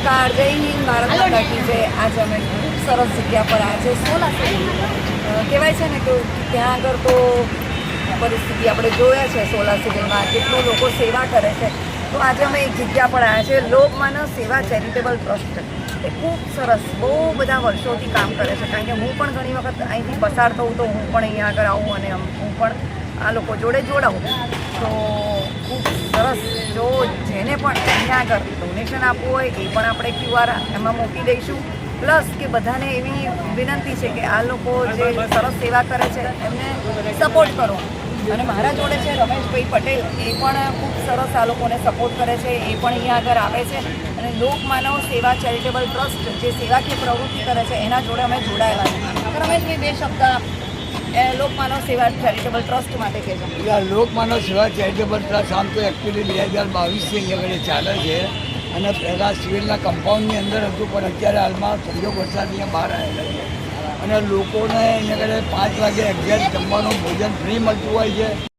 નમસ્કાર, જય હિન્દ, ભારત માતા કી જય। આજે અમે ખૂબ સરસ જગ્યા પર આજે સોલા કહેવાય છે ને કે ત્યાં આગળ તો પરિસ્થિતિ આપણે જોયા છે સોલા સિવિલમાં કેટલું લોકો સેવા કરે છે। તો આજે અમે એક જગ્યા પર આવ્યા છે, લોકમાનવ સેવા ચેરિટેબલ ટ્રસ્ટ। એ ખૂબ સરસ, બહુ બધા વર્ષોથી કામ કરે છે, કારણ કે હું પણ ઘણી વખત અહીંથી પસાર થઉં તો હું પણ અહીંયા આગળ આવું અને હું પણ આ લોકો જોડે જોડાવું। તો ખૂબ સરસ, જો જેને પણ અહીંયા આગળ ડોનેશન આપવું હોય એ પણ આપણે QR એમાં મૂકી દઈશું। પ્લસ કે બધાને એવી વિનંતી છે કે આ લોકો જે સરસ સેવા કરે છે એમને સપોર્ટ કરો। અને મારા જોડે છે રમેશભાઈ પટેલ, એ પણ ખૂબ સરસ આ લોકોને સપોર્ટ કરે છે, એ પણ અહીંયા આગળ આવે છે। અને લોકમાનવ સેવા ચેરિટેબલ ટ્રસ્ટ જે સેવાકીય પ્રવૃત્તિ કરે છે એના જોડે અમે જોડાયેલા છે। તો રમેશભાઈ, બે શબ્દ લોકમાનવ સેવા ચેરિટેબલ ટ્રસ્ટ માટે કહેજો। લોકમાનવ સેવા ચેરિટેબલ ટ્રસ્ટ આમ તો એકચ્યુઅલી 2022થી અહીંયા ચાલે છે અને પહેલાં સિવિલના કમ્પાઉન્ડની અંદર હતું, પણ અત્યારે હાલમાં સંજોગ વરસાદ અહીંયા બહાર આવેલા છે અને લોકોને અહીંયા આગળ 5 વાગે એક્ઝેક્ટ જમવાનું ભોજન ફ્રી મળતું હોય છે।